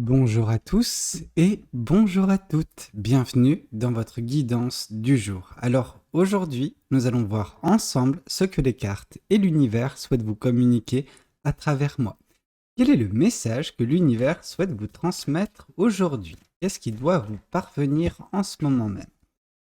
Bonjour à tous et bonjour à toutes. Bienvenue dans votre guidance du jour. Alors aujourd'hui, nous allons voir ensemble ce que les cartes et l'univers souhaitent vous communiquer à travers moi. Quel est le message que l'univers souhaite vous transmettre aujourd'hui? Qu'est-ce qui doit vous parvenir en ce moment même?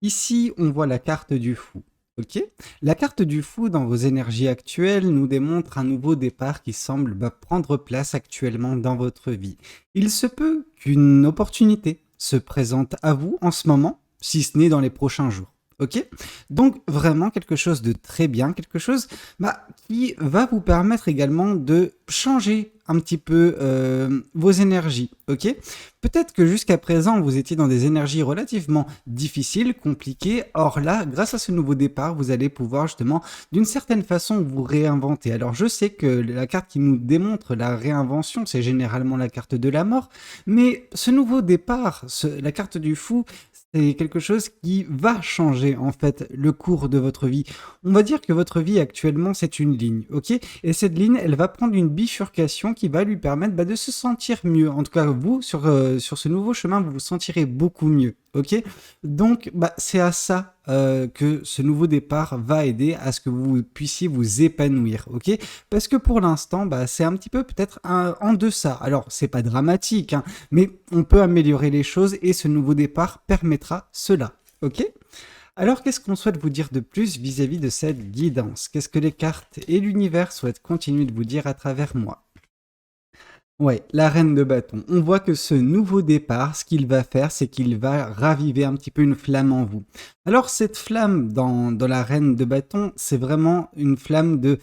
Ici, on voit la carte du fou. Ok. La carte du fou dans vos énergies actuelles nous démontre un nouveau départ qui semble prendre place actuellement dans votre vie. Il se peut qu'une opportunité se présente à vous en ce moment, si ce n'est dans les prochains jours. Ok. Donc vraiment quelque chose de très bien, quelque chose qui va vous permettre également de changer un petit peu vos énergies. Ok. Peut-être que jusqu'à présent, vous étiez dans des énergies relativement difficiles, compliquées. Or là, grâce à ce nouveau départ, vous allez pouvoir justement, d'une certaine façon, vous réinventer. Alors je sais que la carte qui nous démontre la réinvention, c'est généralement la carte de la mort. Mais ce nouveau départ, la carte du fou, c'est quelque chose qui va changer en fait le cours de votre vie. On va dire que votre vie actuellement, c'est une ligne, ok? Et cette ligne, elle va prendre une bifurcation qui va lui permettre de se sentir mieux. En tout cas, vous, sur ce nouveau chemin, vous vous sentirez beaucoup mieux. Ok. Donc, c'est à ça que ce nouveau départ va aider à ce que vous puissiez vous épanouir. Ok. Parce que pour l'instant, c'est un petit peu peut-être en deçà. Alors, c'est pas dramatique, hein, mais on peut améliorer les choses et ce nouveau départ permettra cela. Ok. Alors, qu'est-ce qu'on souhaite vous dire de plus vis-à-vis de cette guidance? Qu'est-ce que les cartes et l'univers souhaitent continuer de vous dire à travers moi? Ouais, la reine de bâton. On voit que ce nouveau départ, ce qu'il va faire, c'est qu'il va raviver un petit peu une flamme en vous. Alors cette flamme dans la reine de bâton, c'est vraiment une flamme de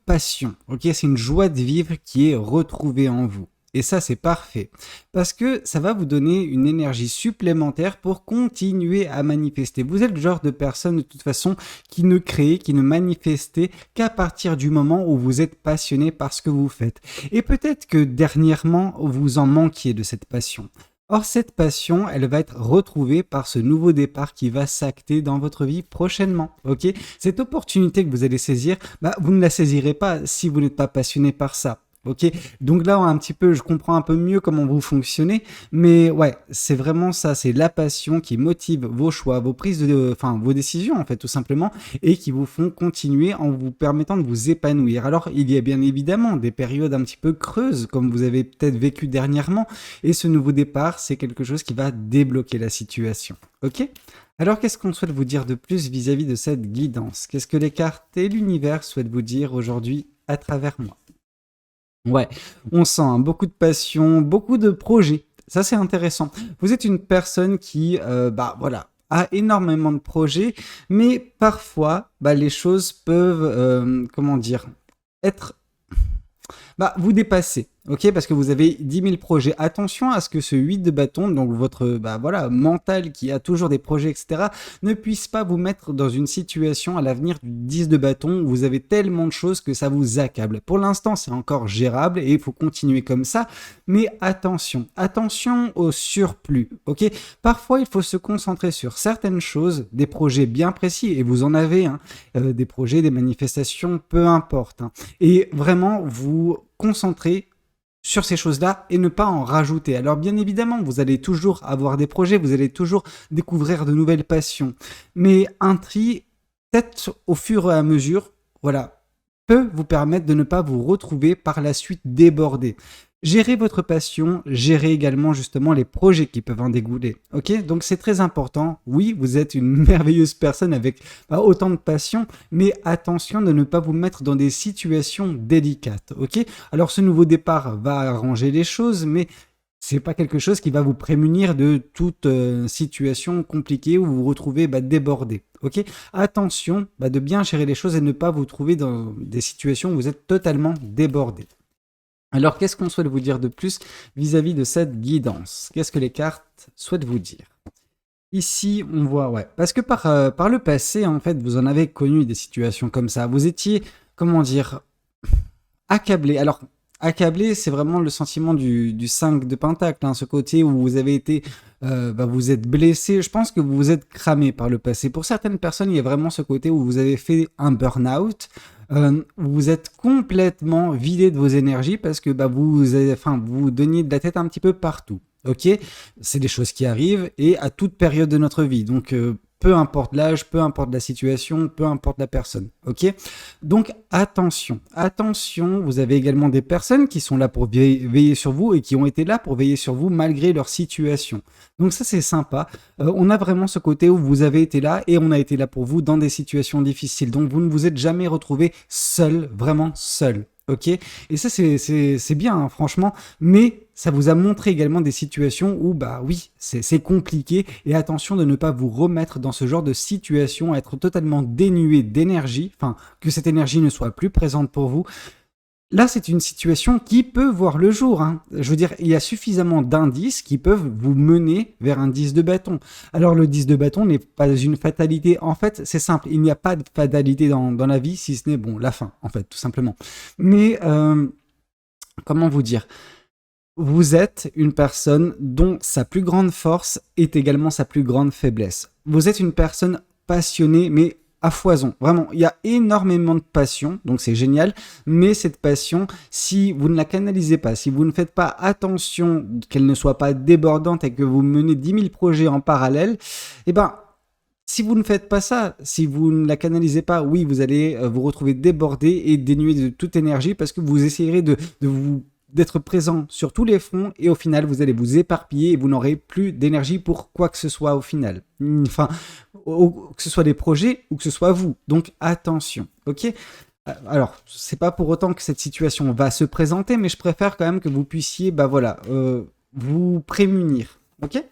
passion. Ok, c'est une joie de vivre qui est retrouvée en vous. Et ça, c'est parfait. Parce que ça va vous donner une énergie supplémentaire pour continuer à manifester. Vous êtes le genre de personne, de toute façon, qui ne crée, qui ne manifeste qu'à partir du moment où vous êtes passionné par ce que vous faites. Et peut-être que dernièrement, vous en manquiez de cette passion. Or, cette passion, elle va être retrouvée par ce nouveau départ qui va s'acter dans votre vie prochainement. Ok. Cette opportunité que vous allez saisir, vous ne la saisirez pas si vous n'êtes pas passionné par ça. Ok, donc là, je comprends un peu mieux comment vous fonctionnez, mais ouais, c'est vraiment ça, c'est la passion qui motive vos choix, vos vos décisions en fait, tout simplement, et qui vous font continuer en vous permettant de vous épanouir. Alors, il y a bien évidemment des périodes un petit peu creuses, comme vous avez peut-être vécu dernièrement, et ce nouveau départ, c'est quelque chose qui va débloquer la situation. Ok. Alors, qu'est-ce qu'on souhaite vous dire de plus vis-à-vis de cette guidance? Qu'est-ce que les cartes et l'univers souhaitent vous dire aujourd'hui à travers moi? Ouais, on sent beaucoup de passion, beaucoup de projets. Ça, c'est intéressant. Vous êtes une personne qui, voilà, a énormément de projets, mais parfois, les choses peuvent, comment dire, être vous dépassez, ok? Parce que vous avez 10 000 projets. Attention à ce que ce 8 de bâton, donc votre mental qui a toujours des projets, etc., ne puisse pas vous mettre dans une situation à l'avenir du 10 de bâton où vous avez tellement de choses que ça vous accable. Pour l'instant, c'est encore gérable et il faut continuer comme ça, mais attention au surplus, ok? Parfois, il faut se concentrer sur certaines choses, des projets bien précis, et vous en avez, hein, des projets, des manifestations, peu importe, hein, et vraiment vous concentrer sur ces choses-là et ne pas en rajouter. Alors bien évidemment, vous allez toujours avoir des projets, vous allez toujours découvrir de nouvelles passions, mais un tri, peut-être au fur et à mesure, voilà, peut vous permettre de ne pas vous retrouver par la suite débordé. Gérez votre passion, gérez également justement les projets qui peuvent en dégouler. Ok, donc c'est très important. Oui, vous êtes une merveilleuse personne avec autant de passion, mais attention de ne pas vous mettre dans des situations délicates. Ok, alors ce nouveau départ va arranger les choses, mais c'est pas quelque chose qui va vous prémunir de toute situation compliquée où vous vous retrouvez débordé. Ok, attention de bien gérer les choses et ne pas vous trouver dans des situations où vous êtes totalement débordé. Alors, qu'est-ce qu'on souhaite vous dire de plus vis-à-vis de cette guidance? Qu'est-ce que les cartes souhaitent vous dire? Ici, on voit, ouais, parce que par le passé, en fait, vous en avez connu des situations comme ça. Vous étiez, comment dire, accablé. Alors, accablé, c'est vraiment le sentiment du 5 de Pentacle, hein, ce côté où vous avez été, vous êtes blessé. Je pense que vous vous êtes cramé par le passé. Pour certaines personnes, il y a vraiment ce côté où vous avez fait un burn-out. Vous êtes complètement vidé de vos énergies parce que bah, vous vous donniez de la tête un petit peu partout. Ok, c'est des choses qui arrivent et à toute période de notre vie. Donc, peu importe l'âge, peu importe la situation, peu importe la personne. Ok, donc attention, attention. Vous avez également des personnes qui sont là pour veiller sur vous et qui ont été là pour veiller sur vous malgré leur situation. Donc ça c'est sympa. On a vraiment ce côté où vous avez été là et on a été là pour vous dans des situations difficiles. Donc vous ne vous êtes jamais retrouvé seul, vraiment seul. Ok, et ça c'est bien hein, franchement, mais ça vous a montré également des situations où bah oui c'est compliqué et attention de ne pas vous remettre dans ce genre de situation, à être totalement dénué d'énergie, enfin que cette énergie ne soit plus présente pour vous. Là, c'est une situation qui peut voir le jour, hein. Je veux dire, il y a suffisamment d'indices qui peuvent vous mener vers un 10 de bâton. Alors, le 10 de bâton n'est pas une fatalité. En fait, c'est simple. Il n'y a pas de fatalité dans la vie, si ce n'est, bon, la fin, en fait, tout simplement. Mais, comment vous dire? Vous êtes une personne dont sa plus grande force est également sa plus grande faiblesse. Vous êtes une personne passionnée, mais à foison. Vraiment, il y a énormément de passion, donc c'est génial. Mais cette passion, si vous ne la canalisez pas, si vous ne faites pas attention qu'elle ne soit pas débordante et que vous menez 10 000 projets en parallèle, eh ben, si vous ne faites pas ça, si vous ne la canalisez pas, oui, vous allez vous retrouver débordé et dénué de toute énergie parce que vous essayerez d'être présent sur tous les fronts et au final vous allez vous éparpiller et vous n'aurez plus d'énergie pour quoi que ce soit au final. Enfin, que ce soit des projets ou que ce soit vous. Donc attention, ok? Alors, c'est pas pour autant que cette situation va se présenter, mais je préfère quand même que vous puissiez, bah voilà, vous prémunir, ok?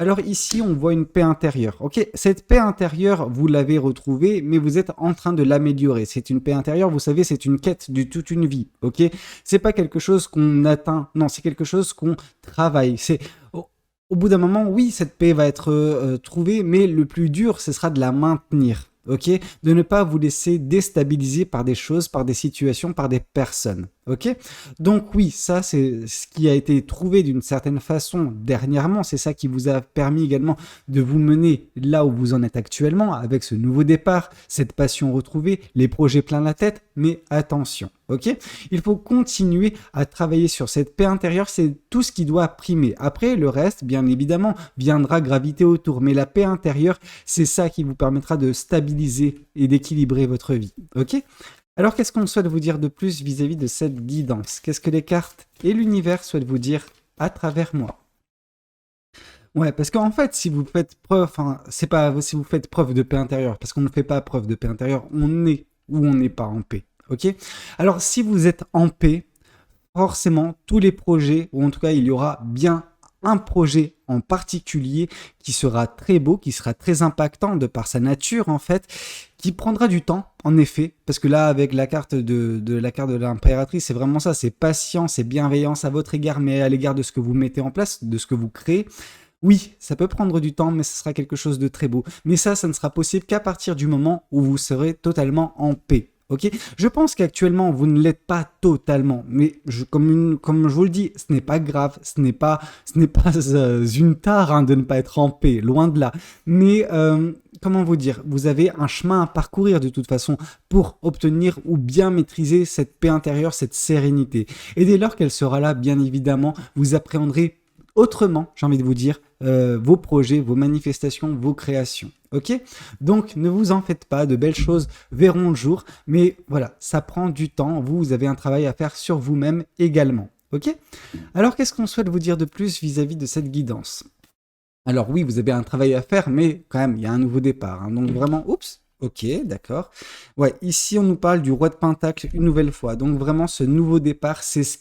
Alors ici, on voit une paix intérieure. Ok, cette paix intérieure, vous l'avez retrouvée, mais vous êtes en train de l'améliorer. C'est une paix intérieure, vous savez, c'est une quête de toute une vie. Ok, c'est pas quelque chose qu'on atteint, non, c'est quelque chose qu'on travaille. C'est au bout d'un moment, oui, cette paix va être trouvée, mais le plus dur, ce sera de la maintenir. Ok, de ne pas vous laisser déstabiliser par des choses, par des situations, par des personnes. Ok, donc oui, ça c'est ce qui a été trouvé d'une certaine façon dernièrement. C'est ça qui vous a permis également de vous mener là où vous en êtes actuellement, avec ce nouveau départ, cette passion retrouvée, les projets plein la tête. Mais attention, ok, il faut continuer à travailler sur cette paix intérieure. C'est tout ce qui doit primer. Après, le reste, bien évidemment, viendra graviter autour. Mais la paix intérieure, c'est ça qui vous permettra de stabiliser et d'équilibrer votre vie. Ok. Alors, qu'est-ce qu'on souhaite vous dire de plus vis-à-vis de cette guidance? Qu'est-ce que les cartes et l'univers souhaitent vous dire à travers moi? Ouais, parce qu'en fait, si vous faites preuve, enfin, c'est pas si vous faites preuve de paix intérieure, parce qu'on ne fait pas preuve de paix intérieure, on est ou on n'est pas en paix. Ok? Alors, si vous êtes en paix, forcément, tous les projets, ou en tout cas, il y aura bien un projet en particulier qui sera très beau, qui sera très impactant de par sa nature en fait, qui prendra du temps en effet, parce que là avec la carte de la carte de l'impératrice, c'est vraiment ça, c'est patience et bienveillance à votre égard, mais à l'égard de ce que vous mettez en place, de ce que vous créez. Oui, ça peut prendre du temps, mais ce sera quelque chose de très beau. Mais ça ne sera possible qu'à partir du moment où vous serez totalement en paix. Ok, je pense qu'actuellement vous ne l'êtes pas totalement, mais comme je vous le dis, ce n'est pas grave, ce n'est pas une tare hein, de ne pas être en paix, loin de là. Mais comment vous dire, vous avez un chemin à parcourir de toute façon pour obtenir ou bien maîtriser cette paix intérieure, cette sérénité. Et dès lors qu'elle sera là, bien évidemment, vous appréhenderez autrement, j'ai envie de vous dire, vos projets, vos manifestations, vos créations. Ok? Donc ne vous en faites pas, de belles choses verront le jour, mais voilà, ça prend du temps, vous avez un travail à faire sur vous-même également. Ok? Alors qu'est-ce qu'on souhaite vous dire de plus vis-à-vis de cette guidance? Alors oui, vous avez un travail à faire, mais quand même, il y a un nouveau départ. Hein, donc vraiment, oups, ok, d'accord. Ouais, ici on nous parle du roi de Pentacle une nouvelle fois. Donc vraiment, ce nouveau départ, c'est ce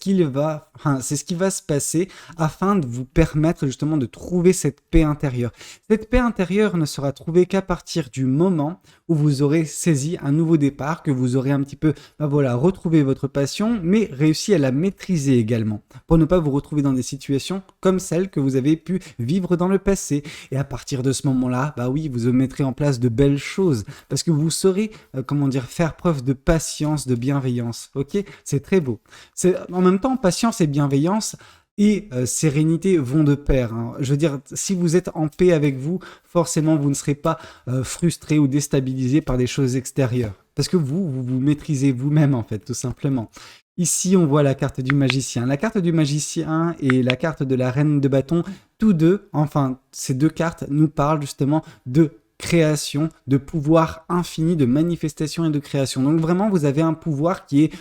c'est ce qui va se passer afin de vous permettre justement de trouver cette paix intérieure. Cette paix intérieure ne sera trouvée qu'à partir du moment où vous aurez saisi un nouveau départ, que vous aurez un petit peu, bah voilà, retrouvé votre passion, mais réussi à la maîtriser également, pour ne pas vous retrouver dans des situations comme celles que vous avez pu vivre dans le passé. Et à partir de ce moment-là, bah oui, vous mettrez en place de belles choses, parce que vous saurez, comment dire, faire preuve de patience, de bienveillance. Ok, c'est très beau. C'est en même temps patience et bienveillance et sérénité vont de pair. Hein. Je veux dire, si vous êtes en paix avec vous, forcément, vous ne serez pas frustré ou déstabilisé par des choses extérieures. parce que vous maîtrisez vous-même, en fait, tout simplement. Ici, on voit la carte du magicien. La carte du magicien et la carte de la reine de bâton, tous deux, enfin, ces deux cartes nous parlent justement de création, de pouvoir infini, de manifestation et de création. Donc vraiment, vous avez un pouvoir qui est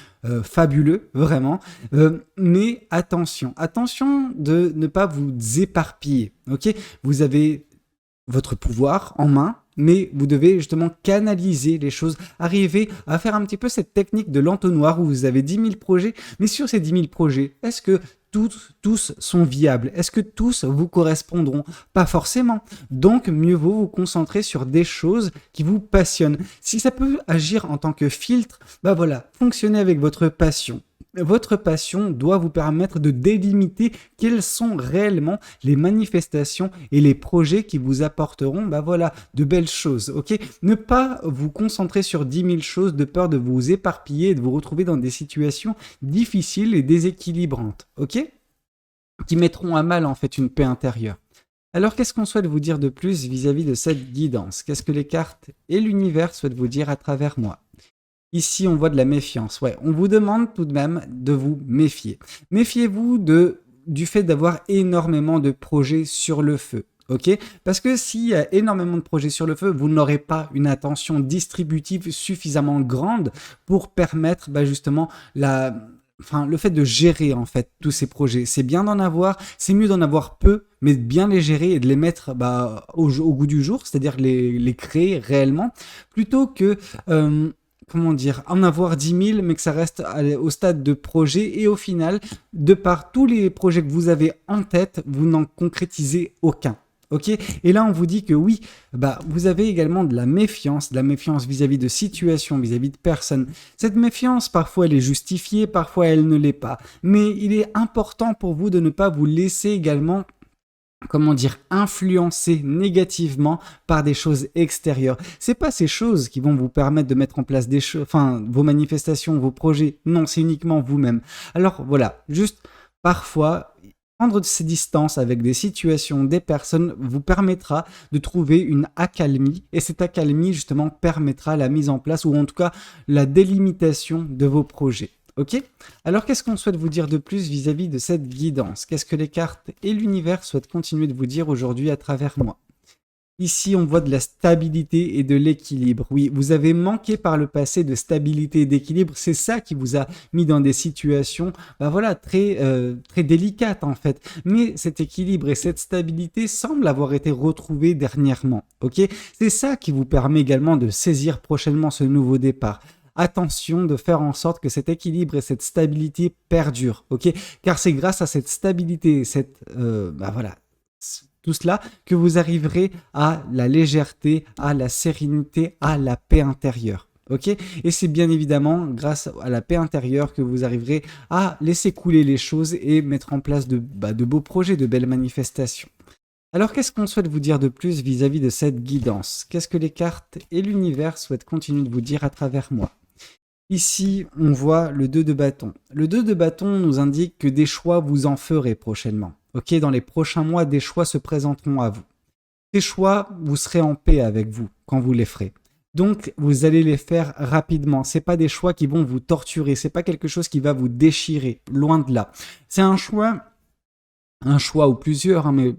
fabuleux, vraiment. Mais attention, attention de ne pas vous éparpiller, ok? Vous avez votre pouvoir en main, mais vous devez justement canaliser les choses, arriver à faire un petit peu cette technique de l'entonnoir où vous avez 10 000 projets, mais sur ces 10 000 projets, est-ce que tous sont viables? Est-ce que tous vous correspondront? Pas forcément. Donc, mieux vaut vous concentrer sur des choses qui vous passionnent. Si ça peut agir en tant que filtre, bah voilà, fonctionnez avec votre passion. Votre passion doit vous permettre de délimiter quelles sont réellement les manifestations et les projets qui vous apporteront bah voilà, de belles choses. Ok, ne pas vous concentrer sur 10 000 choses de peur de vous éparpiller et de vous retrouver dans des situations difficiles et déséquilibrantes. Ok, qui mettront à mal en fait une paix intérieure. Alors qu'est-ce qu'on souhaite vous dire de plus vis-à-vis de cette guidance? Qu'est-ce que les cartes et l'univers souhaitent vous dire à travers moi? Ici, on voit de la méfiance. Ouais, on vous demande tout de même de vous méfier. Méfiez-vous du fait d'avoir énormément de projets sur le feu. Ok? Parce que s'il y a énormément de projets sur le feu, vous n'aurez pas une attention distributive suffisamment grande pour permettre bah, justement le fait de gérer en fait tous ces projets. C'est bien d'en avoir, c'est mieux d'en avoir peu, mais de bien les gérer et de les mettre bah, au goût du jour, c'est-à-dire les créer réellement, plutôt que comment dire, en avoir 10 000, mais que ça reste au stade de projet, et au final, de par tous les projets que vous avez en tête, vous n'en concrétisez aucun. Ok? Et là, on vous dit que oui, bah, vous avez également de la méfiance vis-à-vis de situations, vis-à-vis de personnes. Cette méfiance, parfois, elle est justifiée, parfois, elle ne l'est pas. Mais il est important pour vous de ne pas vous laisser également influencer négativement par des choses extérieures. C'est pas ces choses qui vont vous permettre de mettre en place des choses, vos manifestations, vos projets. Non, c'est uniquement vous-même. Alors voilà, juste parfois, prendre ces distances avec des situations, des personnes, vous permettra de trouver une accalmie, et cette accalmie justement permettra la mise en place, ou en tout cas la délimitation de vos projets. Ok? Alors qu'est-ce qu'on souhaite vous dire de plus vis-à-vis de cette guidance? Qu'est-ce que les cartes et l'univers souhaitent continuer de vous dire aujourd'hui à travers moi? Ici, on voit de la stabilité et de l'équilibre. Oui, vous avez manqué par le passé de stabilité et d'équilibre. C'est ça qui vous a mis dans des situations bah voilà, très délicates en fait. Mais cet équilibre et cette stabilité semblent avoir été retrouvés dernièrement. Ok? C'est ça qui vous permet également de saisir prochainement ce nouveau départ. Attention de faire en sorte que cet équilibre et cette stabilité perdurent, ok? Car c'est grâce à cette stabilité, tout cela, que vous arriverez à la légèreté, à la sérénité, à la paix intérieure. Ok? Et c'est bien évidemment grâce à la paix intérieure que vous arriverez à laisser couler les choses et mettre en place de beaux projets, de belles manifestations. Alors qu'est-ce qu'on souhaite vous dire de plus vis-à-vis de cette guidance? Qu'est-ce que les cartes et l'univers souhaitent continuer de vous dire à travers moi? Ici, on voit le 2 de bâton. Le 2 de bâton nous indique que des choix vous en ferez prochainement. Ok, dans les prochains mois, des choix se présenteront à vous. Ces choix, vous serez en paix avec vous quand vous les ferez. Donc, vous allez les faire rapidement. C'est pas des choix qui vont vous torturer. C'est pas quelque chose qui va vous déchirer. Loin de là. C'est un choix ou plusieurs, hein, mais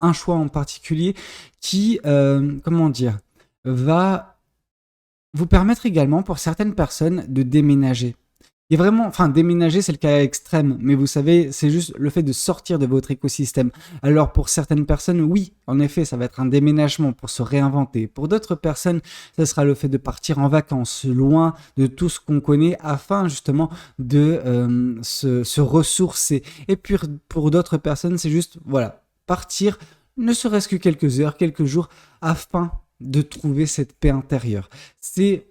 un choix en particulier qui, va vous permettre également pour certaines personnes de déménager. Et vraiment, déménager c'est le cas extrême, mais vous savez, c'est juste le fait de sortir de votre écosystème. Alors pour certaines personnes, oui, en effet, ça va être un déménagement pour se réinventer. Pour d'autres personnes, ça sera le fait de partir en vacances, loin de tout ce qu'on connaît, afin justement de se ressourcer. Et puis pour d'autres personnes, c'est juste, voilà, partir, ne serait-ce que quelques heures, quelques jours, afin de trouver cette paix intérieure. C'est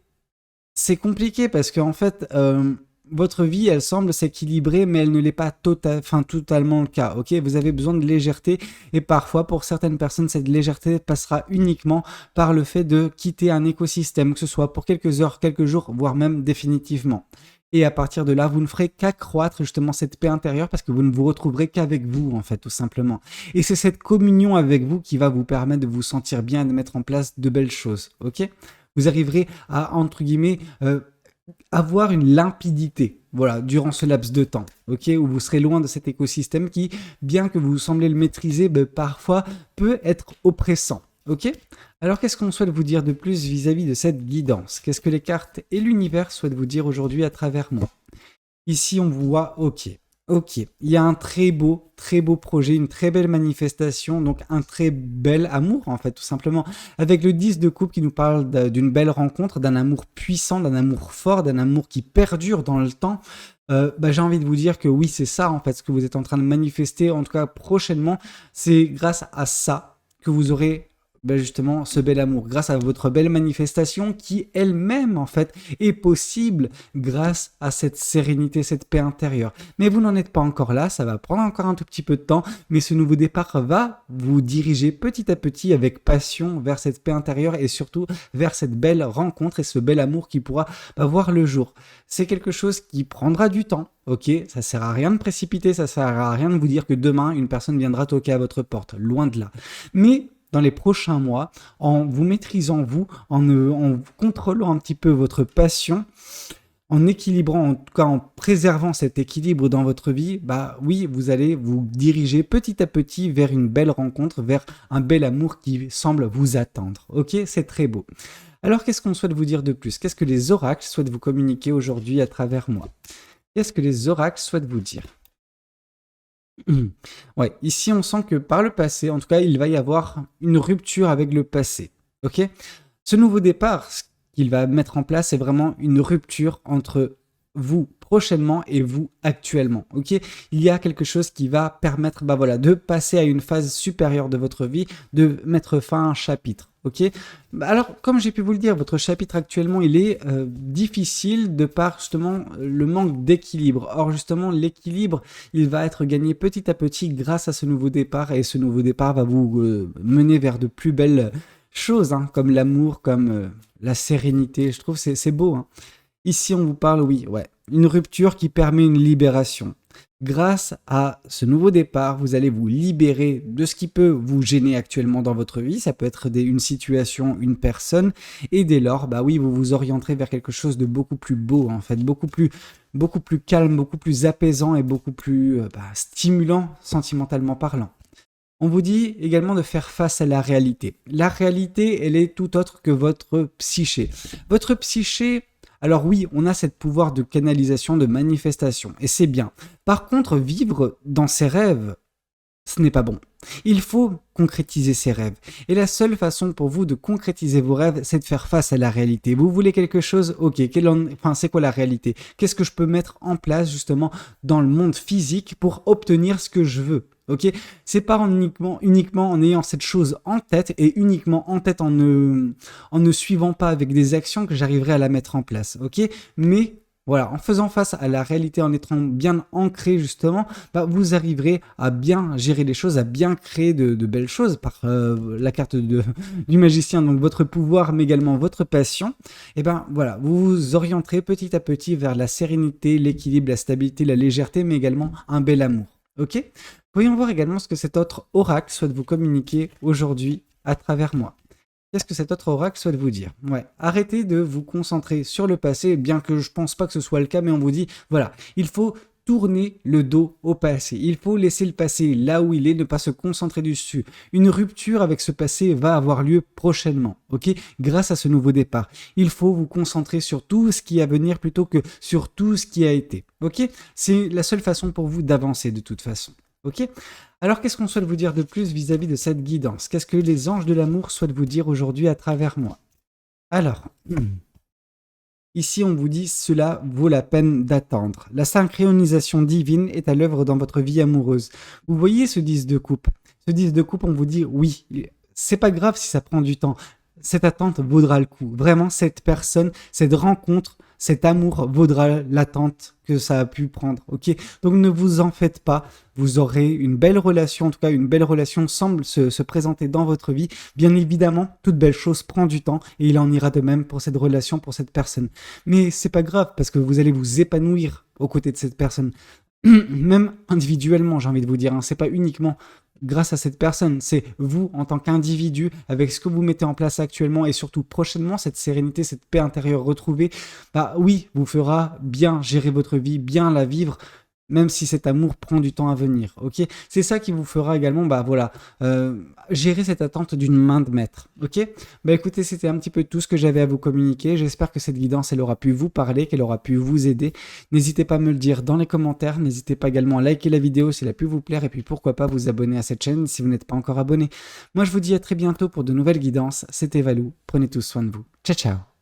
compliqué parce qu'en fait, votre vie, elle semble s'équilibrer, mais elle ne l'est pas totalement le cas. Ok, vous avez besoin de légèreté, et parfois, pour certaines personnes, cette légèreté passera uniquement par le fait de quitter un écosystème, que ce soit pour quelques heures, quelques jours, voire même définitivement. Et à partir de là, vous ne ferez qu'accroître justement cette paix intérieure parce que vous ne vous retrouverez qu'avec vous, en fait, tout simplement. Et c'est cette communion avec vous qui va vous permettre de vous sentir bien et de mettre en place de belles choses, ok? vous arriverez à, entre guillemets, avoir une limpidité, voilà, durant ce laps de temps, ok, où vous serez loin de cet écosystème qui, bien que vous semblez le maîtriser, parfois peut être oppressant, ok. Alors qu'est-ce qu'on souhaite vous dire de plus vis-à-vis de cette guidance? Qu'est-ce que les cartes et l'univers souhaitent vous dire aujourd'hui à travers moi? Ici, on voit, ok, il y a un très beau projet, une très belle manifestation, donc un très bel amour, en fait, tout simplement. Avec le 10 de coupe qui nous parle d'une belle rencontre, d'un amour puissant, d'un amour fort, d'un amour qui perdure dans le temps. J'ai envie de vous dire que oui, c'est ça, en fait, ce que vous êtes en train de manifester, en tout cas prochainement. C'est grâce à ça que vous aurez justement ce bel amour, grâce à votre belle manifestation qui elle-même en fait est possible grâce à cette sérénité, cette paix intérieure. Mais vous n'en êtes pas encore là, ça va prendre encore un tout petit peu de temps, mais ce nouveau départ va vous diriger petit à petit avec passion vers cette paix intérieure et surtout vers cette belle rencontre et ce bel amour qui pourra voir le jour. C'est quelque chose qui prendra du temps. Ok, ça sert à rien de précipiter, ça sert à rien de vous dire que demain une personne viendra toquer à votre porte, loin de là. Mais dans les prochains mois, en vous maîtrisant vous, en contrôlant un petit peu votre passion, en équilibrant, en tout cas en préservant cet équilibre dans votre vie, oui, vous allez vous diriger petit à petit vers une belle rencontre, vers un bel amour qui semble vous attendre. Ok, c'est très beau. Alors qu'est-ce qu'on souhaite vous dire de plus? Qu'est-ce que les oracles souhaitent vous communiquer aujourd'hui à travers moi? Qu'est-ce que les oracles souhaitent vous dire? Ouais, ici on sent que par le passé, en tout cas, il va y avoir une rupture avec le passé. Ok? Ce nouveau départ, ce qu'il va mettre en place, c'est vraiment une rupture entre vous prochainement et vous actuellement. Ok? Il y a quelque chose qui va permettre, de passer à une phase supérieure de votre vie, de mettre fin à un chapitre. Ok? Alors, comme j'ai pu vous le dire, votre chapitre actuellement, il est difficile de par justement le manque d'équilibre. Or, justement, l'équilibre, il va être gagné petit à petit grâce à ce nouveau départ et ce nouveau départ va vous mener vers de plus belles choses, hein, comme l'amour, comme la sérénité. Je trouve que c'est beau. Hein. Ici, on vous parle, une rupture qui permet une libération. Grâce à ce nouveau départ, vous allez vous libérer de ce qui peut vous gêner actuellement dans votre vie. Ça peut être une situation, une personne. Et dès lors, vous vous orienterez vers quelque chose de beaucoup plus beau, en fait, beaucoup plus calme, beaucoup plus apaisant et beaucoup plus stimulant sentimentalement parlant. On vous dit également de faire face à la réalité. La réalité, elle est tout autre que votre psyché. Votre psyché, alors oui, on a ce pouvoir de canalisation, de manifestation, et c'est bien. Par contre, vivre dans ses rêves, ce n'est pas bon. Il faut concrétiser ses rêves. Et la seule façon pour vous de concrétiser vos rêves, c'est de faire face à la réalité. Vous voulez quelque chose? Ok, c'est quoi la réalité? Qu'est-ce que je peux mettre en place justement dans le monde physique pour obtenir ce que je veux? Ok, c'est pas uniquement en ayant cette chose en tête et uniquement en tête en ne suivant pas avec des actions que j'arriverai à la mettre en place. Ok, mais voilà, en faisant face à la réalité, en étant bien ancré justement, vous arriverez à bien gérer les choses, à bien créer de belles choses par la carte du magicien, donc votre pouvoir, mais également votre passion. Et vous vous orienterez petit à petit vers la sérénité, l'équilibre, la stabilité, la légèreté, mais également un bel amour. Ok? Voyons voir également ce que cet autre oracle souhaite vous communiquer aujourd'hui à travers moi. Qu'est-ce que cet autre oracle souhaite vous dire? Arrêtez de vous concentrer sur le passé, bien que je pense pas que ce soit le cas, mais on vous dit, il faut tourner le dos au passé. Il faut laisser le passé là où il est, ne pas se concentrer dessus. Une rupture avec ce passé va avoir lieu prochainement, ok? Grâce à ce nouveau départ. Il faut vous concentrer sur tout ce qui est à venir plutôt que sur tout ce qui a été, ok? C'est la seule façon pour vous d'avancer de toute façon. Ok? Alors, qu'est-ce qu'on souhaite vous dire de plus vis-à-vis de cette guidance? Qu'est-ce que les anges de l'amour souhaitent vous dire aujourd'hui à travers moi? Alors, ici, on vous dit cela vaut la peine d'attendre. La synchronisation divine est à l'œuvre dans votre vie amoureuse. Vous voyez ce 10 de coupe? Ce 10 de coupe, on vous dit oui, c'est pas grave si ça prend du temps. Cette attente vaudra le coup. Vraiment, cette personne, cette rencontre, cet amour vaudra l'attente que ça a pu prendre, ok? Donc ne vous en faites pas, vous aurez une belle relation, en tout cas une belle relation semble se présenter dans votre vie. Bien évidemment, toute belle chose prend du temps et il en ira de même pour cette relation, pour cette personne. Mais c'est pas grave parce que vous allez vous épanouir aux côtés de cette personne. Même individuellement, j'ai envie de vous dire, hein, c'est pas uniquement grâce à cette personne. C'est vous en tant qu'individu, avec ce que vous mettez en place actuellement et surtout prochainement, cette sérénité, cette paix intérieure retrouvée, bah oui, vous fera bien gérer votre vie, bien la vivre, même si cet amour prend du temps à venir, ok? C'est ça qui vous fera également, bah voilà, gérer cette attente d'une main de maître, ok? Bah écoutez, c'était un petit peu tout ce que j'avais à vous communiquer. J'espère que cette guidance, elle aura pu vous parler, qu'elle aura pu vous aider. N'hésitez pas à me le dire dans les commentaires. N'hésitez pas également à liker la vidéo si elle a pu vous plaire et puis pourquoi pas vous abonner à cette chaîne si vous n'êtes pas encore abonné. Moi, je vous dis à très bientôt pour de nouvelles guidances. C'était Valou. Prenez tous soin de vous. Ciao, ciao.